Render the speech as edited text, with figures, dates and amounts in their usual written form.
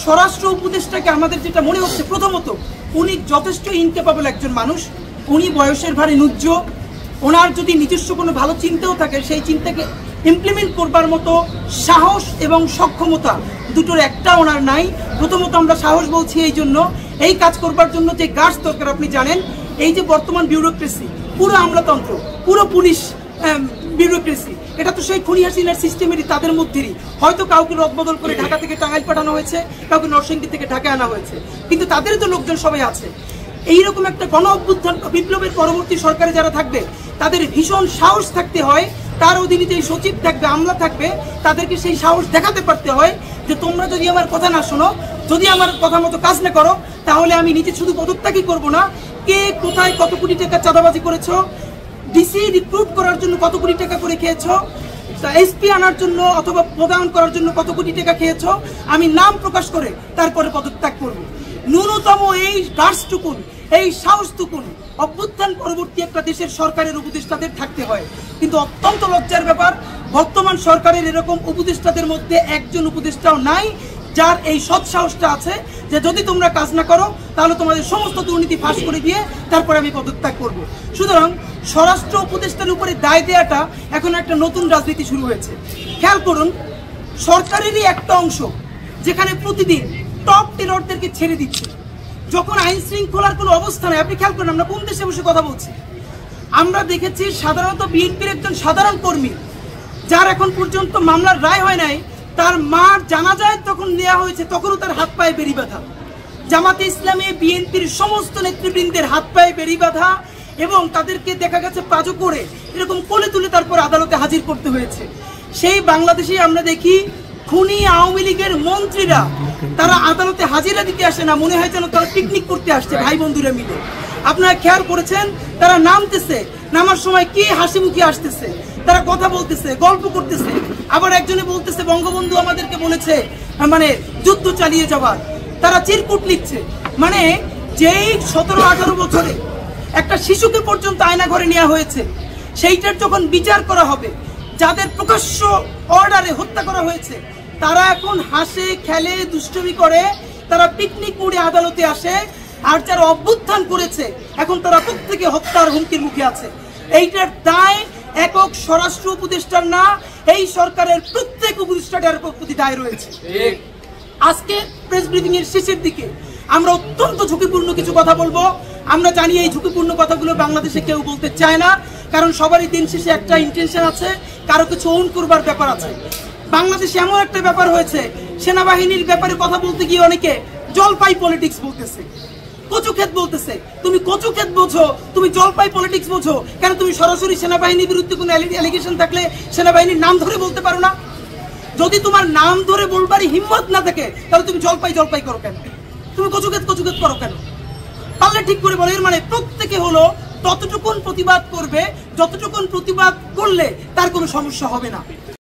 স্বরাষ্ট্র উপদেষ্টাকে আমাদের যেটা মনে হচ্ছে, প্রথমত উনি যথেষ্ট ইনক্যাপাবল একজন মানুষ, উনি বয়সের ভারে নুজ্জ, ওনার যদি নিজস্ব কোনো ভালো চিন্তাও থাকে সেই চিন্তাকে ইমপ্লিমেন্ট করবার মতো সাহস এবং সক্ষমতা দুটোর একটা ওনার নাই। প্রথমত আমরা সাহস বলছি এই জন্য, এই কাজ করবার জন্য যে গাছ দরকার আপনি জানেন, এই যে বর্তমান বিউরোক্রেসি, পুরো আমলাতন্ত্র, পুরো পুলিশ বিউরোক্রেসি, এটা তো সেই খুনি হাসিনার সিস্টেমেরই, তাদের মধ্যেরই। হয়তো কাউকে রদবদল করে ঢাকা থেকে টাঙ্গাইল পাঠানো হয়েছে, কাউকে নরসিংদী থেকে ঢাকায় আনা হয়েছে, কিন্তু তাদের তো লোকজন সবাই আছে। এইরকম একটা গণ অভ্যুত্থান বিপ্লবের পরবর্তী সরকারে যারা থাকবে তাদের ভীষণ সাহস থাকতে হয়, তার অধীনে যে সচিব থাকবে, আমলা থাকবে, তাদেরকে সেই সাহস দেখাতে পারতে হয় যে তোমরা যদি আমার কথা না শোনো, যদি আমার কথা মতো কাজ না করো, তাহলে আমি নিজে শুধু পদত্যাগই করবো না, কে কোথায় কত কোটি টাকা চাঁদাবাজি করেছো, ডিসি রিক্রুট করার জন্য কত কোটি টাকা করে খেয়েছো, এসপি আনার জন্য অথবা প্রদান করার জন্য কত কোটি টাকা খেয়েছো, আমি নাম প্রকাশ করে তারপরে পদত্যাগ করবো। ন্যূনতম এই গার্ডসটুকুন, এই সাহসটুকুন অভ্যুত্থান পরবর্তী একটা দেশের সরকারের উপদেষ্টাদের থাকতে হয়। কিন্তু অত্যন্ত লজ্জার ব্যাপার, বর্তমান সরকারের এরকম উপদেষ্টাদের মধ্যে একজন উপদেষ্টাও নাই যার এই সৎ সাহসটা আছে যে যদি তোমরা কাজ না করো তাহলে তোমাদের সমস্ত দুর্নীতি ফাঁস করে দিয়ে তারপরে আমি পদত্যাগ করব। সুতরাং স্বরাষ্ট্র উপদেষ্টার উপরে দায় দেওয়াটা এখন একটা নতুন রাজনীতি শুরু হয়েছে। খেয়াল করুন, সরকারেরই একটা অংশ যেখানে প্রতিদিন টপ টেররদেরকে ছেড়ে দিচ্ছে, যখন আইন শৃঙ্খলার কোনো অবস্থা নেই। আপনি খেয়াল করুন, আমরা কোন দেশে বসে কথা বলছি, আমরা দেখেছি সাধারণত বিএনপির একজন সাধারণ কর্মী যার এখন পর্যন্ত মামলার রায় হয় নাই, তার মার জানাজায় তখন নেওয়া হয়েছে, তখনও তার হাত পায়ে বেড়ি বাঁধা। জামাতে ইসলামী বিএনপির সমস্ত নেতৃবৃন্দের হাত পায়ে বেড়ি বাঁধা এবং তাদেরকে দেখা গেছে পাজো করে এরকম কোলে তুলে তারপর আদালতে হাজির করতে হয়েছে। সেই বাংলাদেশে আমরা দেখি খুনি আওয়ামী লীগের মন্ত্রীরা তারা আদালতে হাজিরা দিতে আসে না, মনে হয় যেন তারা পিকনিক করতে আসছে ভাই বন্ধুরা মিলে। আপনারা খেয়াল করেছেন, তারা নামতেছে, নামার সময় কি হাসি মুখে আসতেছে, তারা কথা বলতেছে, গল্প করতেছে। আবার একজনে বলতেছে বঙ্গবন্ধু আমাদেরকে বলেছে মানে যুদ্ধ চালিয়ে যাবার, তারা চিরকুট লিখছে। মানে যেই 17-18 বছরে একটা শিশুকে পর্যন্ত আয়না ঘরে নেওয়া হয়েছে, সেইটার যখন বিচার করা হবে, যাদের প্রকাশ্য অর্ডারে হত্যা করা হয়েছে, তারা এখন হাসে খেলে দুষ্টুমি করে, তারা পিকনিক করে আদালতে আসে। আর যারা অভ্যুত্থান করেছে এখন তারা প্রত্যেকে হত্যার হুমকির মুখে আছে। এইটার দায় একক স্বরাষ্ট্র উপদেষ্টার না, এই সরকারের প্রত্যেক উপদেষ্টার প্রতি দায় রয়েছে। আজকে প্রেস ব্রিফিং এর শেষের দিকে আমরা অত্যন্ত ঝুঁকিপূর্ণ কিছু কথা বলবো। আমরা জানি এই ঝুঁকিপূর্ণ কথাগুলো বাংলাদেশে কেউ বলতে চায় না, কারণ সবারই দিন শেষে একটা ইন্টেনশন আছে, কারো কিছু ওন করবার ব্যাপার আছে। বাংলাদেশে এমন একটা ব্যাপার হয়েছে, সেনাবাহিনীর ব্যাপারে কথা বলতে গিয়ে অনেকে জলপাই পলিটিক্স বলতেছে, কচু ক্ষেত বলতেছে। তুমি কচু ক্ষেত বোঝো, তুমি জলপাই পলিটিক্স বোঝো কেন? তুমি সরাসরি সেনাবাহিনীর বিরুদ্ধে কোনো অ্যালিগেশন থাকলে সেনাবাহিনীর নাম ধরে বলতে পারো না? যদি তোমার নাম ধরে বলবারই হিম্মত না থাকে তাহলে তুমি জলপাই জলপাই করো কেন? তুমি কচু ক্ষেত করো কেন? পারলে ঠিক করে বলো। এর মানে প্রত্যেকে ততটুকুন প্রতিবাদ করবে যতটুকুন প্রতিবাদ করলে তার কোনো সমস্যা হবে না।